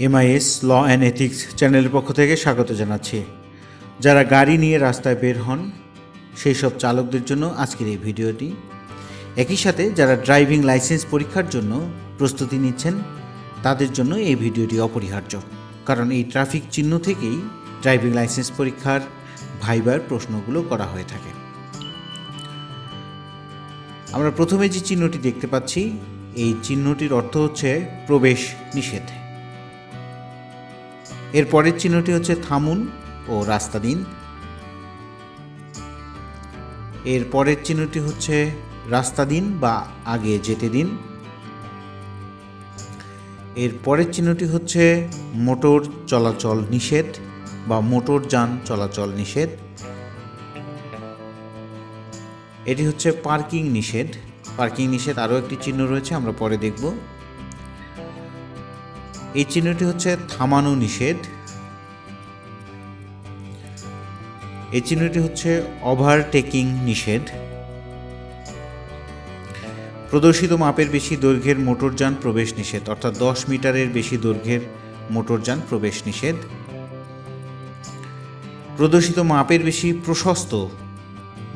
MIS law and ethics চ্যানেলের পক্ষ থেকে স্বাগত জানাচ্ছি। যারা গাড়ি নিয়ে রাস্তায় বের হন সেই সব চালকদের জন্য আজকের এই ভিডিওটি। একই সাথে যারা ড্রাইভিং লাইসেন্স পরীক্ষার জন্য প্রস্তুতি নিচ্ছেন তাদের জন্য এই ভিডিওটি অপরিহার্য, কারণ এই ট্রাফিক চিহ্ন থেকেই ড্রাইভিং লাইসেন্স পরীক্ষার ভাইবার প্রশ্নগুলো করা হয়ে থাকে। আমরা প্রথমে যে চিহ্নটি দেখতে পাচ্ছি, এই চিহ্নটির অর্থ হচ্ছে প্রবেশ নিষেধ। এর পরের চিহ্নটি হচ্ছে থামুন ও রাস্তা দিন। এর পরের চিহ্নটি হচ্ছে রাস্তা দিন বা আগে যেতে দিন। এর পরের চিহ্নটি হচ্ছে মোটর চলাচল নিষেধ বা মোটর যান চলাচল নিষেধ। এটি হচ্ছে পার্কিং নিষেধ। পার্কিং নিষেধ আরও একটি চিহ্ন রয়েছে, আমরা পরে দেখব। এই চিহ্নটি হচ্ছে থামানো নিষেধ। এই চিহ্নটি হচ্ছে ওভারটেকিং নিষেধ। প্রদর্শিত মাপের বেশি দৈর্ঘ্যের মোটরযান প্রবেশ নিষেধ, অর্থাৎ 10 মিটারের বেশি দৈর্ঘ্যের মোটরযান প্রবেশ নিষেধ। প্রদর্শিত মাপের বেশি প্রশস্ত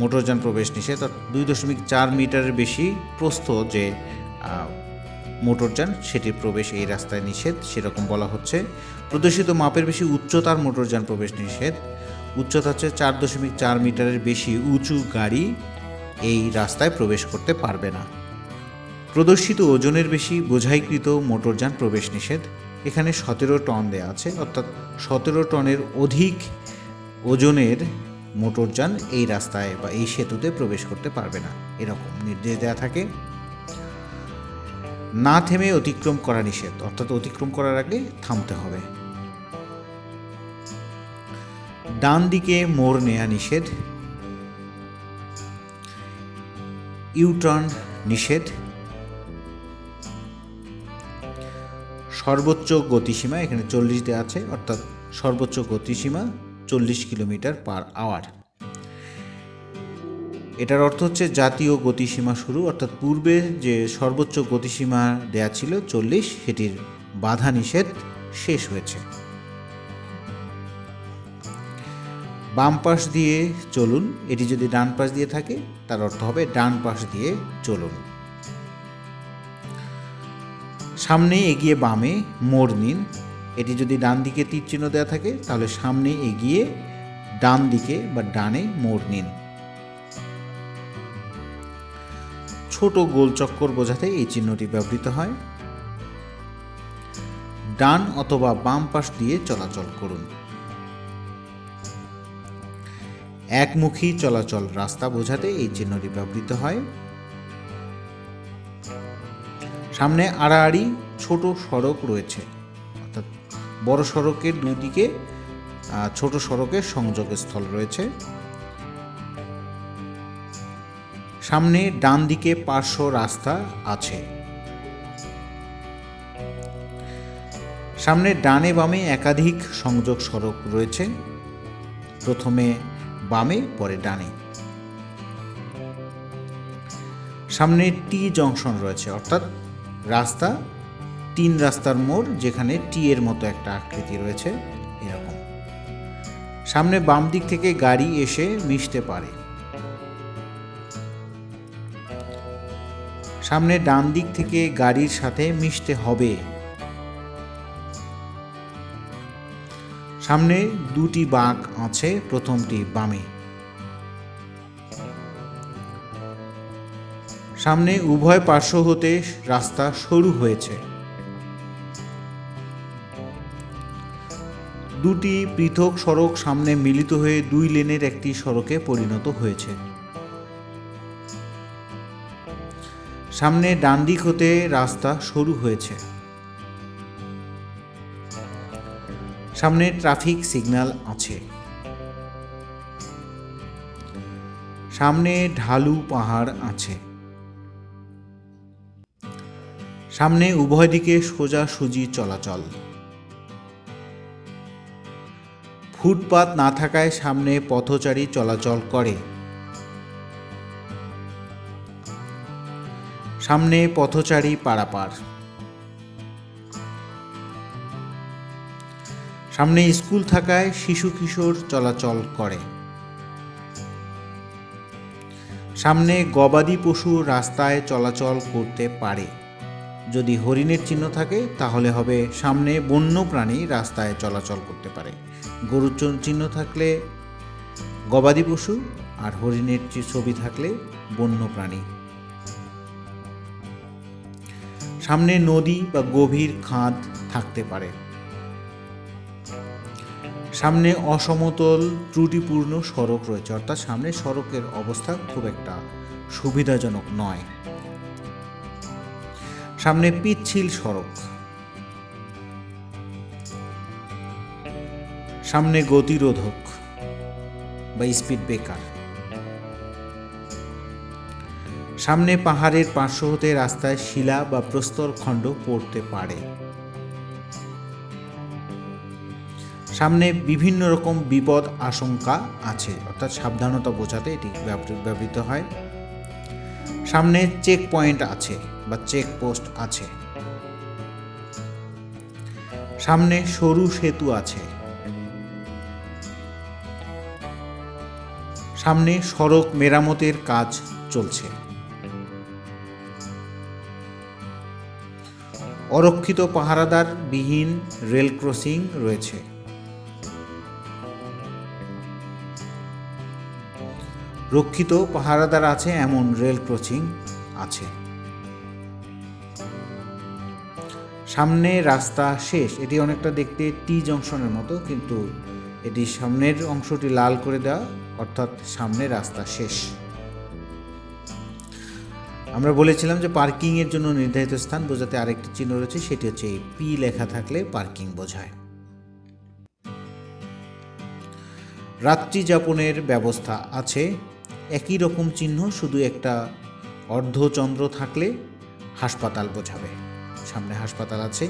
মোটরযান প্রবেশ নিষেধ, 2.4 মিটারের বেশি প্রস্থ যে মোটরযান সেটির প্রবেশ এই রাস্তায় নিষেধ, সেরকম বলা হচ্ছে। প্রদর্শিত মাপের বেশি উচ্চতার মোটরযান প্রবেশ নিষেধ। উচ্চতা হচ্ছে 4.4 মিটারের বেশি উঁচু গাড়ি এই রাস্তায় প্রবেশ করতে পারবে না। প্রদর্শিত ওজনের বেশি বোঝাইকৃত মোটরযান প্রবেশ নিষেধ। এখানে 17 টন দেওয়া আছে, অর্থাৎ 17 টনের অধিক ওজনের মোটরযান এই রাস্তায় বা এই সেতুতে প্রবেশ করতে পারবে না, এরকম নির্দেশ দেওয়া থাকে। না থেমে অতিক্রম করা নিষেধ, অর্থাৎ অতিক্রম করার আগে থামতে হবে। ডান দিকে মোড় নেওয়া নিষেধ। ইউটার্ন নিষেধ। সর্বোচ্চ গতিসীমা এখানে 40 দেওয়া আছে, অর্থাৎ সর্বোচ্চ গতিসীমা 40 কিলোমিটার পার আওয়ার। এটার অর্থ হচ্ছে জাতীয় গতিসীমা শুরু, অর্থাৎ পূর্বে যে সর্বোচ্চ গতিসীমা দেয়া ছিল 40, সেটির বাধা নিষেধ শেষ হয়েছে। বাম পাশ দিয়ে চলুন, এটি যদি ডান পাশ দিয়ে থাকে তার অর্থ হবে ডান পাশ দিয়ে চলুন। সামনে এগিয়ে বামে মোড় নিন, এটি যদি ডান দিকে তীর চিহ্ন দেওয়া থাকে তাহলে সামনে এগিয়ে ডান দিকে বা ডানে মোড় নিন। ছোট গোল চক্কর বোঝাতে এই চিহ্নটি ব্যবহৃত হয়। ডান অথবা বাম পাশ দিয়ে চলাচল করুন। একমুখী চলাচল রাস্তা বোঝাতে এই চিহ্নটি ব্যবহৃত হয়। সামনে আড়াআড়ি ছোট সড়ক রয়েছে, অর্থাৎ বড় সড়কের দুই দিকে ছোট সড়কের সংযোগস্থল রয়েছে। সামনে ডান দিকে পার্শ্ব রাস্তা আছে। সামনে ডানে বামে একাধিক সংযোগ সড়ক রয়েছে, প্রথমে বামে পরে ডানে। সামনে টি জংশন রয়েছে, অর্থাৎ রাস্তা 3 রাস্তার মোড় যেখানে টি এর মতো একটা আকৃতি রয়েছে, এরকম। সামনে বাম দিক থেকে গাড়ি এসে মিশতে পারে। সামনে ডান দিক থেকে গাড়ির সাথে মিশতে হবে। সামনে 2টি বাঁক আছে, প্রথমটি বামে। সামনে উভয় পার্শ্ব হতে রাস্তা সরু হয়েছে। 2টি পৃথক সড়ক সামনে মিলিত হয়ে 2 লেনের একটি সড়কে পরিণত হয়েছে। সামনে ডান দিক হতে রাস্তা সরু হয়েছে। সামনে ট্রাফিক সিগন্যাল আছে। সামনে ঢালু পাহাড় আছে। সামনে উভয় দিকে সোজাসুজি চলাচল। ফুটপাত না থাকায় সামনে পথচারী চলাচল করে। সামনে পথচারী পারাপার। সামনে স্কুল থাকায় শিশু কিশোর চলাচল করে। সামনে গবাদি পশু রাস্তায় চলাচল করতে পারে। যদি হরিণের চিহ্ন থাকে তাহলে হবে সামনে বন্য প্রাণী রাস্তায় চলাচল করতে পারে। গরুর চিহ্ন থাকলে গবাদি পশু, আর হরিণের ছবি থাকলে বন্য প্রাণী। সামনে নদী বা গভীর খাদ থাকতে পারে। সামনে অসমতল ত্রুটিপূর্ণ সড়ক রয়েছে, অর্থাৎ সামনে সড়কের অবস্থা খুব একটা সুবিধাজনক নয়। সামনে পিচ্ছিল সড়ক। সামনে গতিরোধক বা স্পিড ব্রেকার। সামনে পাহাড়ের পার্শ্ব হতে রাস্তায় শিলা বা প্রস্তর খণ্ড পড়তে পারে। সামনে বিভিন্ন রকম বিপদ আশঙ্কা আছে, অর্থাৎ সাবধানতা বোঝাতে এটি ব্যবহৃত হয়। সামনে চেক পয়েন্ট আছে বা চেক পোস্ট আছে। সামনে সরু সেতু আছে। সামনে সড়ক মেরামতের কাজ চলছে। অরক্ষিত পাহারাদার বিহীন রেল ক্রসিং রয়েছে। রক্ষিত পাহারাদার আছে এমন রেল ক্রসিং আছে। সামনে রাস্তা শেষ। এটি অনেকটা দেখতে টি জংশনের মতো, কিন্তু এটি সামনের অংশটি লাল করে দেওয়া, অর্থাৎ সামনে রাস্তা শেষ। আমরা বলেছিলাম যে পার্কিং এর জন্য নির্ধারিত স্থান বোঝাতে আরেকটি চিহ্ন রয়েছে, সেটি হচ্ছে পি লেখা থাকলে পার্কিং বোঝায়। রাত্রি যাপনের ব্যবস্থা আছে। একই রকম চিহ্ন, শুধু একটা অর্ধচন্দ্র থাকলে হাসপাতাল বোঝাবে। সামনে হাসপাতাল আছে।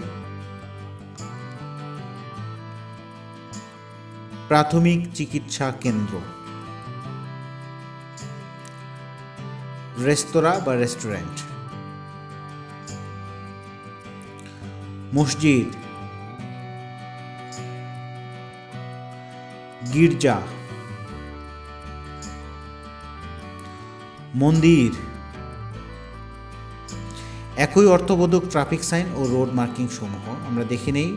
প্রাথমিক চিকিৎসা কেন্দ্র। রেস্তোরাঁ বা রেস্টুরেন্ট। মসজিদ, গির্জা, মন্দির। একই অর্থবোধক ট্রাফিক সাইন ও রোড মার্কিং সমূহ আমরা দেখে নেই।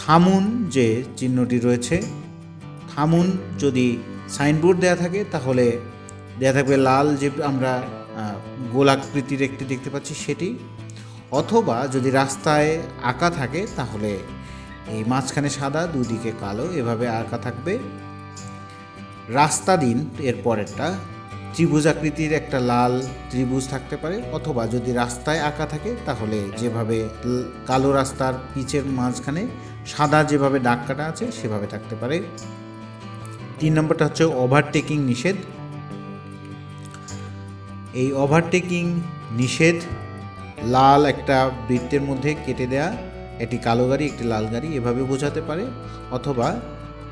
থামুন যে চিহ্নটি রয়েছে, থামুন যদি সাইনবোর্ড দেয়া থাকে তাহলে দেয়া থাকবে লাল, যে আমরা গোলাকৃতির একটি দেখতে পাচ্ছি সেটি, অথবা যদি রাস্তায় আঁকা থাকে তাহলে এই মাঝখানে সাদা, দুদিকে কালো, এভাবে আঁকা থাকবে। রাস্তা দিন এর পরেরটা ত্রিভুজাকৃতির একটা লাল ত্রিভুজ থাকতে পারে, অথবা যদি রাস্তায় আঁকা থাকে তাহলে যেভাবে কালো রাস্তার পিচের মাঝখানে সাদা যেভাবে দাগ কাটা আছে সেভাবে থাকতে পারে। 3 নম্বরটা হচ্ছে ওভারটেকিং নিষেধ। এই ওভারটেকিং নিষেধ লাল একটা বৃত্তের মধ্যে কেটে দেয়া, একটি কালো গাড়ি একটি লাল গাড়ি এভাবে বোঝাতে পারে, অথবা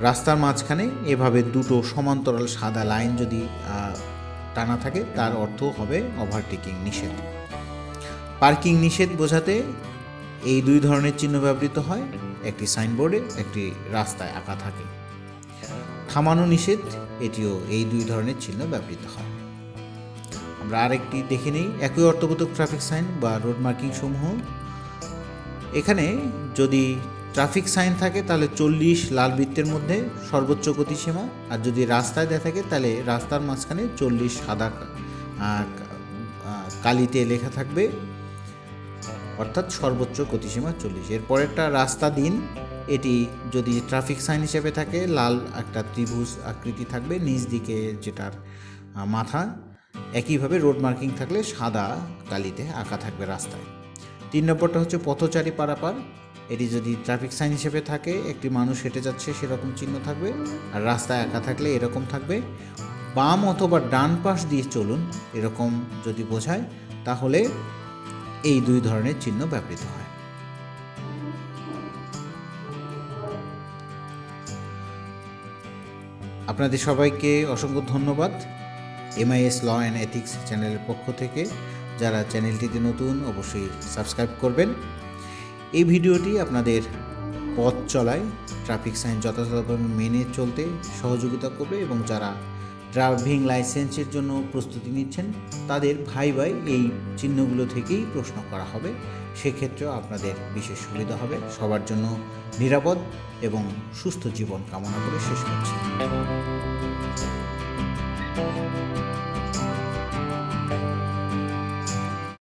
রাস্তার মাঝখানে এভাবে দুটো সমান্তরাল সাদা লাইন যদি টানা থাকে তার অর্থ হবে ওভারটেকিং নিষেধ। পার্কিং নিষেধ বোঝাতে এই 2 ধরনের চিহ্ন ব্যবহৃত হয়, একটি সাইনবোর্ডে একটি রাস্তায় আঁকা থাকে। থামানো নিষেধ, এটিও এই 2 ধরনের চিহ্ন ব্যবহৃত হয়। আমরা আরেকটি দেখে নেই, একই অর্থবোধক ট্রাফিক সাইন বা রোড মার্কিং সমূহ। এখানে যদি ট্রাফিক সাইন থাকে তাহলে 40 লাল বৃত্তের মধ্যে সর্বোচ্চ গতিসীমা, আর যদি রাস্তায় দেয়া থাকে তাহলে রাস্তার মাঝখানে 40 সাদা কালিতে লেখা থাকবে, অর্থাৎ সর্বোচ্চ গতিসীমা 40। এরপরেরটা রাস্তা দিন, এটি যদি ট্রাফিক সাইন হিসেবে থাকে লাল একটা ত্রিভুজ আকৃতি থাকবে নিচ দিকে যেটার মাথা, একইভাবে রোড মার্কিং থাকলে সাদা কালিতে আঁকা থাকবে রাস্তায়। 3 নম্বরটা হচ্ছে পথচারী পারাপার। এটি যদি ট্রাফিক সাইন হিসেবে থাকে একটি মানুষ হেঁটে যাচ্ছে সেরকম চিহ্ন থাকবে, আর রাস্তায় আঁকা থাকলে এরকম থাকবে। বাম অথবা ডান পাশ দিয়ে চলুন এরকম যদি বোঝায় তাহলে এই 2 ধরনের চিহ্ন ব্যবহৃত হয়। আপনাদের সবাইকে অসংখ্য ধন্যবাদ MIS ল অ্যান্ড এথিক্স চ্যানেলের পক্ষ থেকে। যারা চ্যানেলটিতে নতুন অবশ্যই সাবস্ক্রাইব করবেন। এই ভিডিওটি আপনাদের পথ চলায় ট্রাফিক সাইন যথাযথভাবে মেনে চলতে সহযোগিতা করবে এবং যারা ড্রাইভিং লাইসেন্সের জন্য প্রস্তুতি নিচ্ছেন তাদের ভাই এই চিহ্নগুলো থেকেই প্রশ্ন করা হবে। সেক্ষেত্রেও আপনাদের বিশেষ সুবিধা হবে। সবার জন্য নিরাপদ এবং সুস্থ জীবন কামনা করে শেষ করছি।